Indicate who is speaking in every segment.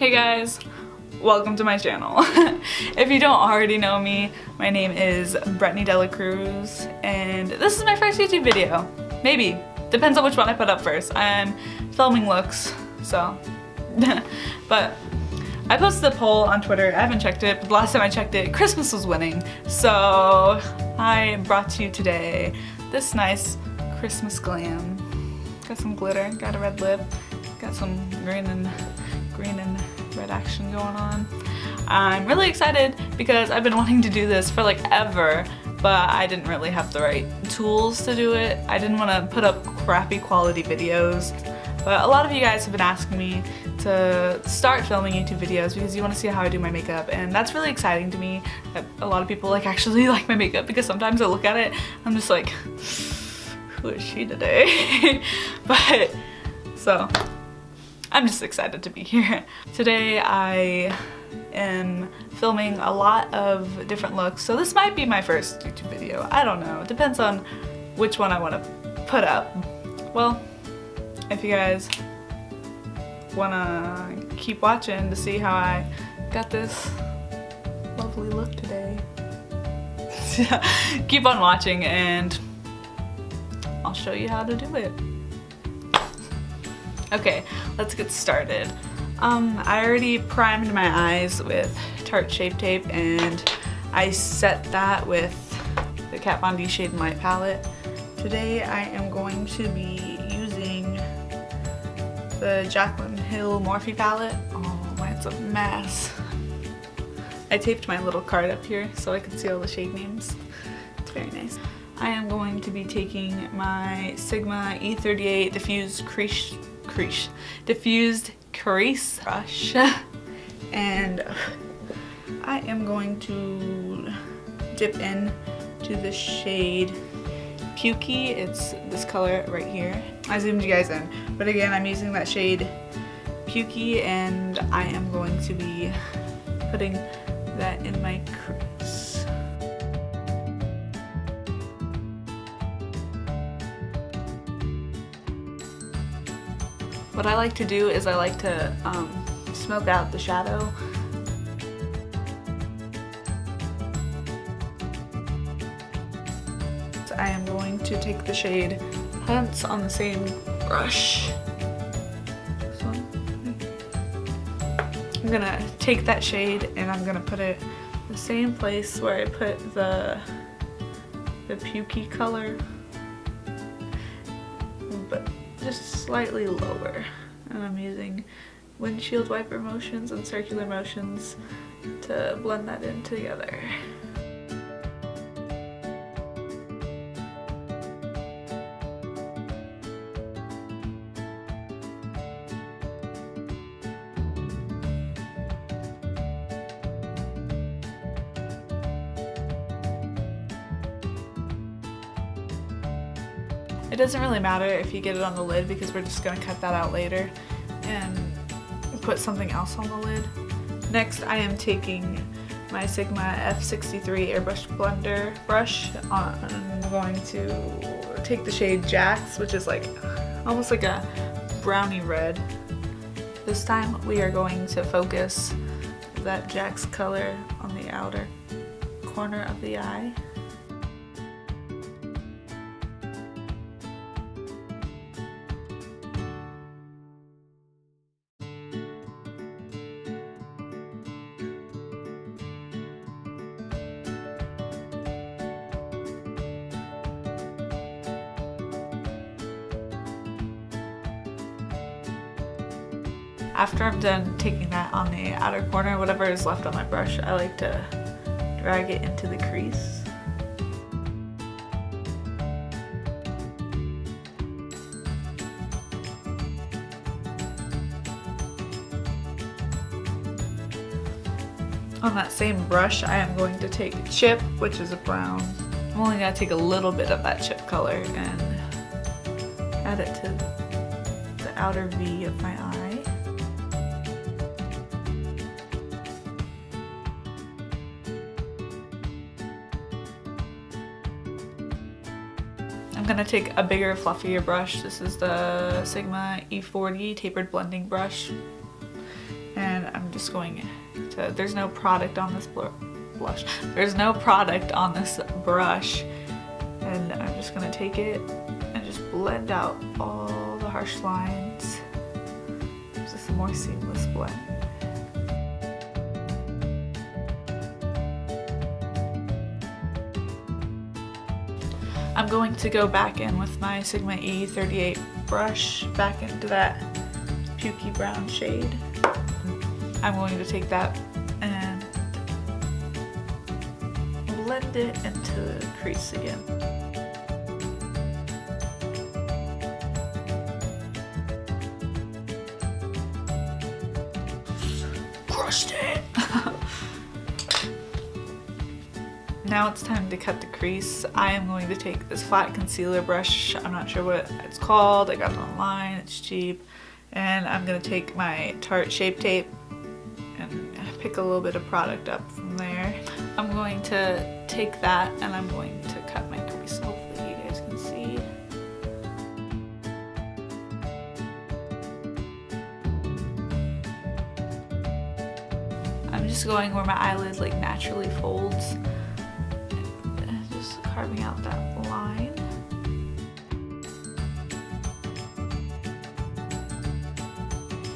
Speaker 1: Hey guys, welcome to my channel. If you don't already know me, my name is Brittany Dela Cruz and this is my first YouTube video. Maybe. Depends on which one I put up first. I'm filming looks, so. But I posted a poll on Twitter. I haven't checked it, but the last time I checked it, Christmas was winning. So I brought to you today this nice Christmas glam. Got some glitter, got a red lip, got some green and red action going on. I'm really excited because I've been wanting to do this for like ever, but I didn't really have the right tools to do it. I didn't want to put up crappy quality videos, but a lot of you guys have been asking me to start filming YouTube videos because you want to see how I do my makeup, and that's really exciting to me that a lot of people like actually like my makeup, because sometimes I look at it, I'm just like, who is she today? But so I'm just excited to be here. Today I am filming a lot of different looks, so this might be my first YouTube video. I don't know. It depends on which one I want to put up. Well, if you guys want to keep watching to see how I got this lovely look today, keep on watching and I'll show you how to do it. Okay, let's get started. I already primed my eyes with Tarte Shape Tape and I set that with the Kat Von D Shade and Light palette. Today I am going to be using the Jaclyn Morphe palette. Oh, mine's a mess. I taped my little card up here so I can see all the shade names. It's very nice. I am going to be taking my Sigma E38 Diffused Crease brush and I am going to dip in to the shade Pukey. It's this color right here. I zoomed you guys in, but again I'm using that shade Pukey and I am going to be putting that in my crease. What I like to do is I like to smoke out the shadow. So I am going to take the shade Hunts on the same brush. So I'm gonna take that shade and I'm gonna put it the same place where I put the Pukey color, but just slightly lower, and I'm using windshield wiper motions and circular motions to blend that in together. It doesn't really matter if you get it on the lid because we're just going to cut that out later and put something else on the lid. Next I am taking my Sigma F63 Airbrush Blender brush. I'm going to take the shade Jax, which is like almost like a brownie red. This time we are going to focus that Jax color on the outer corner of the eye. After I'm done taking that on the outer corner, whatever is left on my brush, I like to drag it into the crease. On that same brush, I am going to take Chip, which is a brown. I'm only going to take a little bit of that chip color and add it to the outer V of my eye. I'm gonna take a bigger, fluffier brush. This is the Sigma E40 tapered blending brush. And I'm I'm just going to, there's no product on this blush. There's no product on this brush. And I'm just gonna take it and just blend out all the harsh lines. Just a more seamless blend. I'm going to go back in with my Sigma E38 brush back into that pukey brown shade. I'm going to take that and blend it into the crease again. Crushed it! Now it's time to cut the crease. I am going to take this flat concealer brush. I'm not sure what it's called. I got it online, it's cheap. And I'm gonna take my Tarte Shape Tape and pick a little bit of product up from there. I'm going to take that and I'm going to cut my crease. Hopefully you guys can see. I'm just going where my eyelid like naturally folds. Just carving out that line.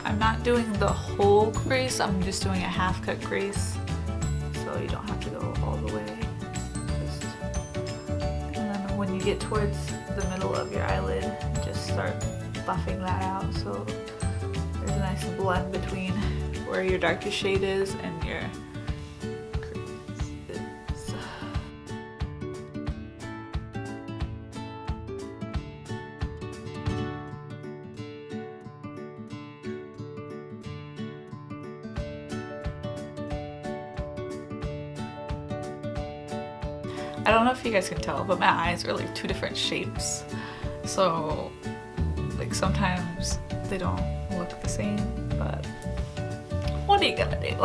Speaker 1: I'm not doing the whole crease, I'm just doing a half cut crease, so you don't have to go all the way. And then when you get towards the middle of your eyelid, just start buffing that out so there's a nice blend between where your darkest shade is and your crease is. I don't know if you guys can tell, but my eyes are like two different shapes. So like sometimes they don't look the same, but what are you gonna do?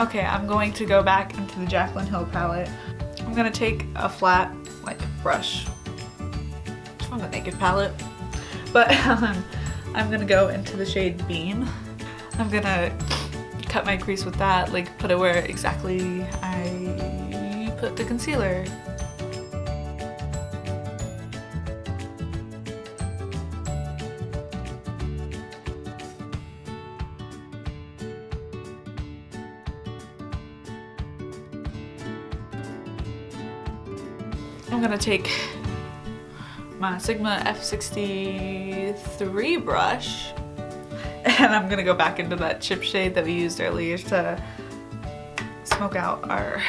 Speaker 1: Okay, I'm going to go back into the Jaclyn Hill palette. I'm gonna take a flat like brush from the Naked palette, but I'm gonna go into the shade Beam. I'm gonna cut my crease with that, like put it where exactly I put the concealer. I'm gonna take my Sigma F63 brush and I'm gonna go back into that chip shade that we used earlier to smoke out our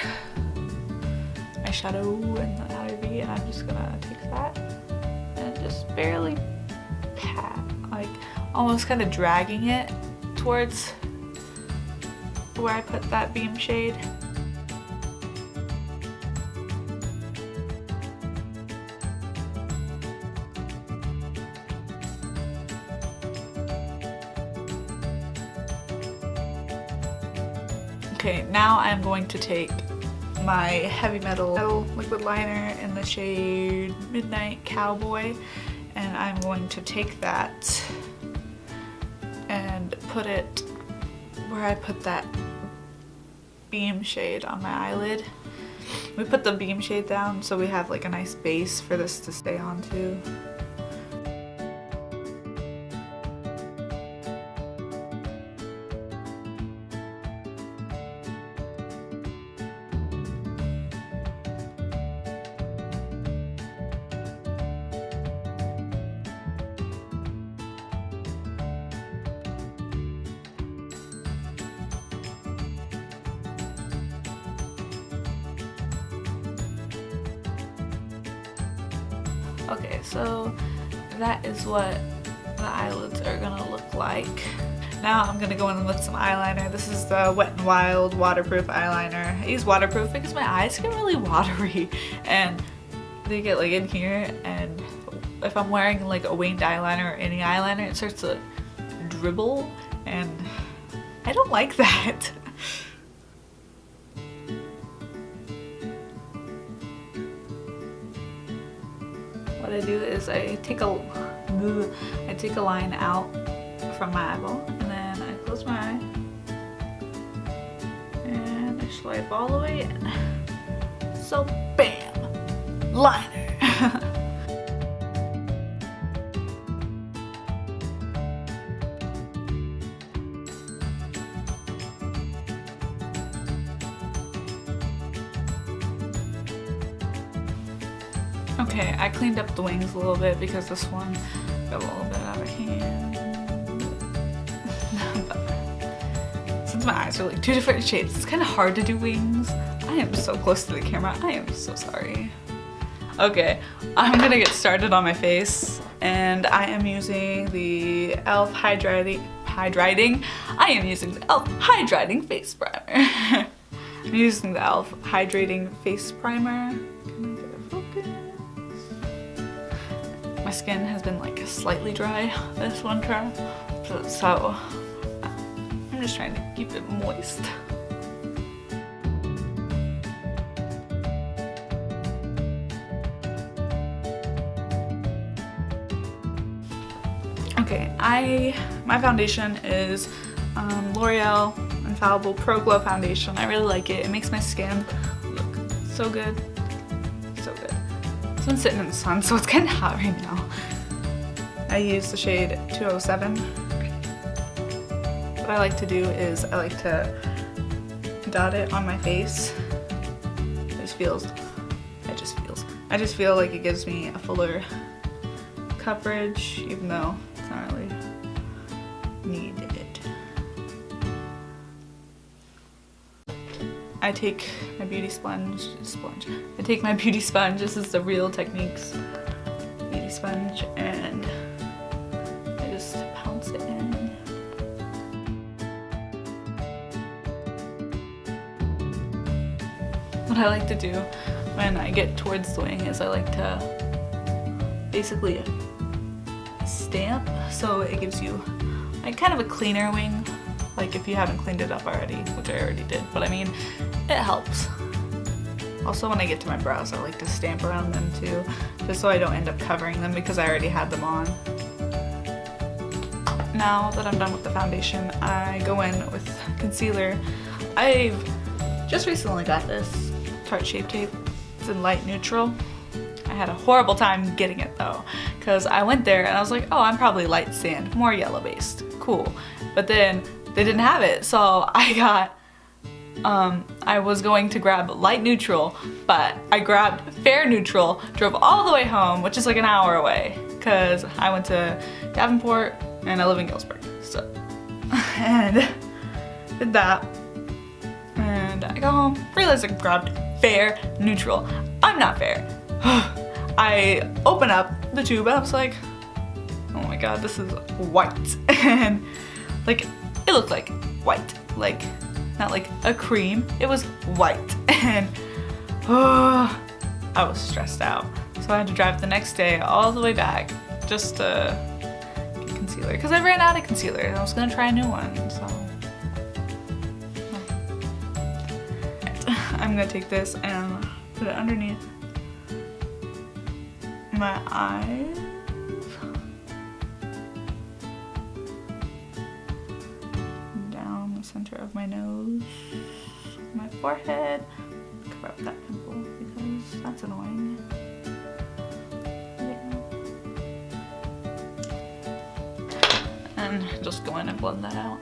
Speaker 1: eyeshadow and the outer V, and I'm just gonna take that and just barely pat, like almost kind of dragging it towards where I put that Beam shade. Okay, now I'm going to take my Heavy Metal liquid liner in the shade Midnight Cowboy, and I'm going to take that and put it where I put that Beam shade on my eyelid. We put the Beam shade down so we have like a nice base for this to stay onto. Okay, so that is what the eyelids are gonna look like. Now I'm gonna go in with some eyeliner. This is the Wet n Wild waterproof eyeliner. I use waterproof because my eyes get really watery and they get like in here, and if I'm wearing like a winged eyeliner or any eyeliner, it starts to dribble and I don't like that. What I do is I take a line out from my eyeball, and then I close my eye, swipe all the way in. So bam, liner. Okay, I cleaned up the wings a little bit because this one got a little bit out of hand. But since my eyes are like 2 different shapes, it's kind of hard to do wings. I am so close to the camera. I am so sorry. Okay, I'm gonna get started on my face, and I am using the e.l.f. hydrating. I am using the e.l.f. hydrating face primer. I'm using the e.l.f. hydrating face primer. Can I get a focus? My skin has been like slightly dry this winter, so I'm just trying to keep it moist. Okay, my foundation is L'Oreal Pro Glow foundation. I really like it. It makes my skin look so good. So good. It's been sitting in the sun, so it's kind of hot right now. I use the shade 207. What I like to do is I like to dot it on my face. I just feel like it gives me a fuller coverage, even though it's not really needed. I take my beauty sponge. I take my beauty sponge. This is the Real Techniques beauty sponge, and I just pounce it in. What I like to do when I get towards the wing is I like to basically stamp, so it gives you like kind of a cleaner wing, like if you haven't cleaned it up already, which I already did, but I mean, it helps. Also, when I get to my brows, I like to stamp around them too, just so I don't end up covering them because I already had them on. Now that I'm done with the foundation, I go in with concealer. I've just recently got this Tarte Shape Tape. It's in light neutral. I had a horrible time getting it though, because I went there and I was like, oh, I'm probably light sand, more yellow based, cool. But then they didn't have it, so I was going to grab light neutral, but I grabbed fair neutral, drove all the way home, which is like an hour away, because I went to Davenport and I live in Galesburg, so, and did that, and I got home, realized I grabbed fair neutral. I'm not fair. I open up the tube and I was like, oh my god, this is white. And like, it looked like white, like not like a cream, it was white. And I was stressed out. So I had to drive the next day all the way back just to get concealer, because I ran out of concealer and I was gonna try a new one, so. I'm gonna take this and put it underneath my eyes. Down the center of my nose, my forehead. Cover up that pimple because that's annoying. Yeah. And just go in and blend that out.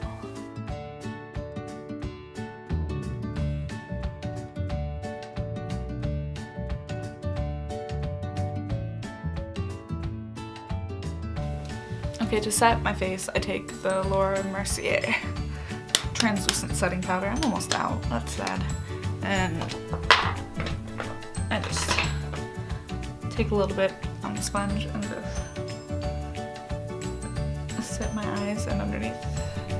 Speaker 1: Okay, to set my face, I take the Laura Mercier translucent setting powder. I'm almost out, that's sad. And I just take a little bit on the sponge and just set my eyes and underneath,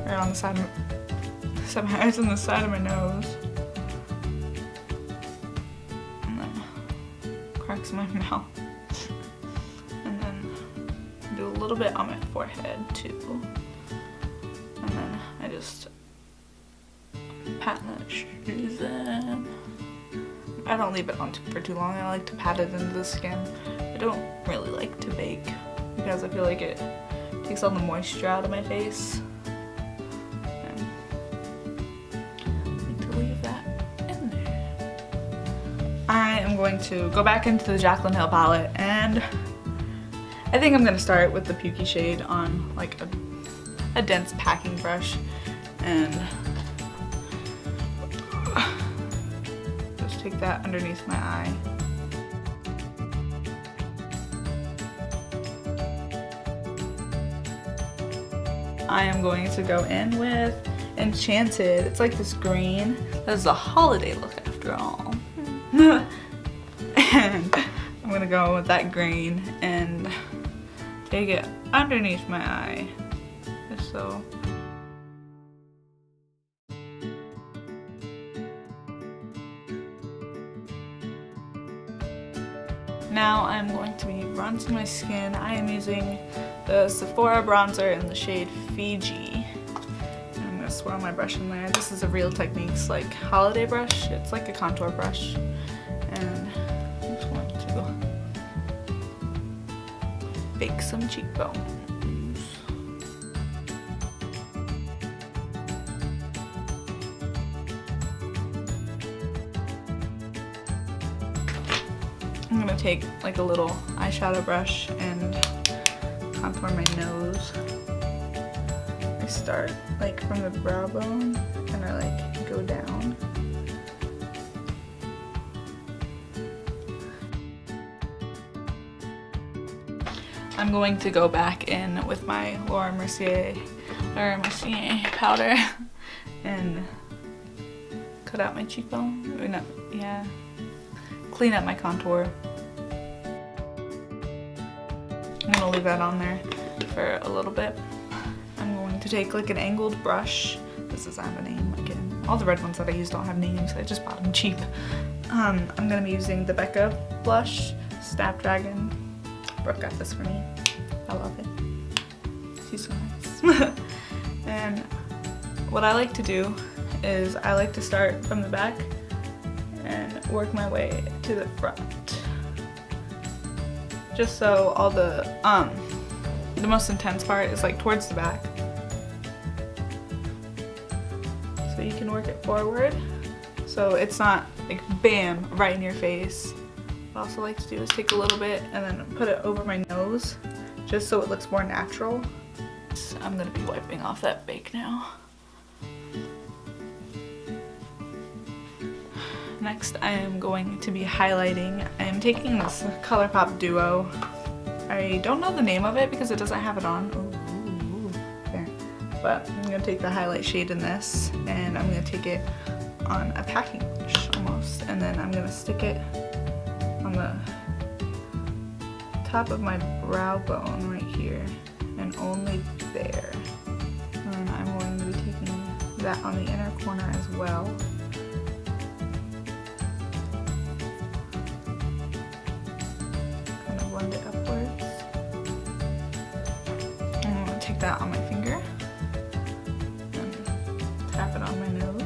Speaker 1: or on the side of, set my eyes on the side of my nose. And then cracks my mouth. Do a little bit on my forehead too, and then I just pat the shoes in. I don't leave it on for too long. I like to pat it into the skin. I don't really like to bake because I feel like it takes all the moisture out of my face. And I like to leave that in I'm going to go back into the Jaclyn nail palette, and I think I'm gonna start with the Pukey shade on like a dense packing brush, and just take that underneath my eye. I am going to go in with Enchanted. It's like this green. This is a holiday look after all. And I'm gonna go with that green and take it underneath my eye, just so. Now I'm going to be bronzing my skin. I am using the Sephora bronzer in the shade Fiji. And I'm gonna swirl my brush in there. This is a Real Techniques like holiday brush. It's like a contour brush. And I'm just going to bake some cheekbones. I'm gonna take like a little eyeshadow brush and contour my nose. I start like from the brow bone and I like go down. I'm going to go back in with my Laura Mercier powder and cut out my cheekbone. Or no, yeah. Clean up my contour. I'm gonna leave that on there for a little bit. I'm going to take like an angled brush. This doesn't have a name again. All the red ones that I use don't have names. I just bought them cheap. I'm gonna be using the Becca blush, Snapdragon. Brooke got this for me. I love it. She's so nice. And what I like to do is I like to start from the back and work my way to the front. Just so all the most intense part is like towards the back. So you can work it forward. So it's not like bam, right in your face. What I also like to do is take a little bit and then put it over my nose, just so it looks more natural. I'm gonna be wiping off that bake now. Next, I am going to be highlighting. I am taking this Colourpop Duo. I don't know the name of it because it doesn't have it on. Ooh, there. But I'm gonna take the highlight shade in this, and I'm gonna take it on a packing brush almost, and then I'm gonna stick it on the top of my brow bone right here, and only there. And I'm going to be taking that on the inner corner as well. Blend it upwards. I'm going to take that on my finger and tap it on my nose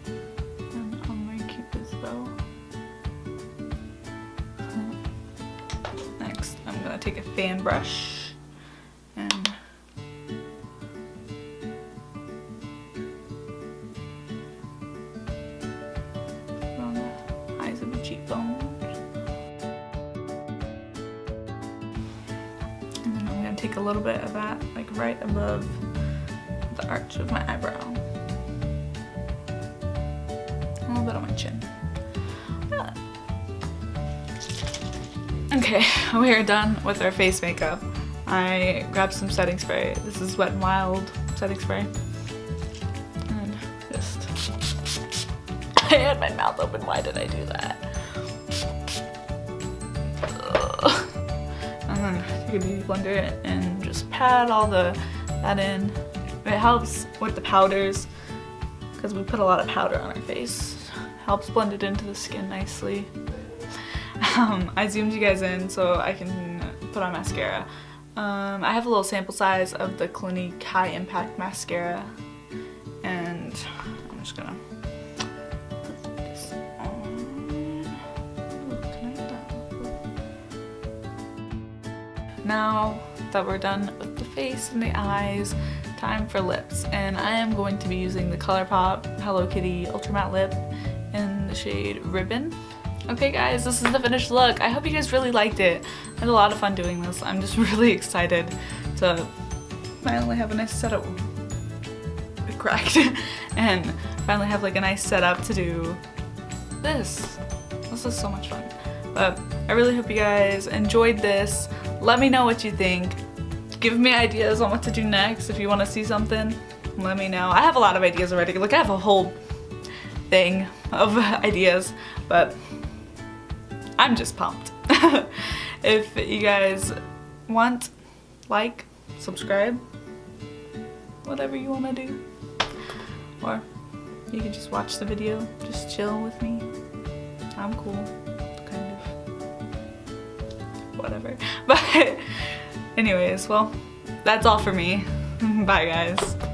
Speaker 1: and on my Cupid's bow. Next, I'm going to take a fan brush and cheekbone. And then I'm going to take a little bit of that like right above the arch of my eyebrow. A little bit on my chin. Okay, we are done with our face makeup. I grabbed some setting spray. This is Wet n Wild setting spray. And just... I had my mouth open. Why did I do that? I'm gonna take a beauty blender and just pat all that in. It helps with the powders because we put a lot of powder on our face. Helps blend it into the skin nicely. I zoomed you guys in so I can put on mascara. I have a little sample size of the Clinique High Impact Mascara, and I'm just gonna put this on. Now that we're done with the face and the eyes, time for lips. And I am going to be using the Colourpop Hello Kitty Ultra Matte Lip the shade Ribbon. Okay guys, this is the finished look. I hope you guys really liked it. I had a lot of fun doing this. I'm just really excited to finally have a nice setup. It cracked. And finally have like a nice setup to do this. This is so much fun. But I really hope you guys enjoyed this. Let me know what you think. Give me ideas on what to do next. If you want to see something, let me know. I have a lot of ideas already. Like I have a whole thing of ideas, but I'm just pumped. If you guys want, like, subscribe, whatever you want to do. Or you can just watch the video, just chill with me. I'm cool, kind of. Whatever. But anyways, well, that's all for me. Bye guys.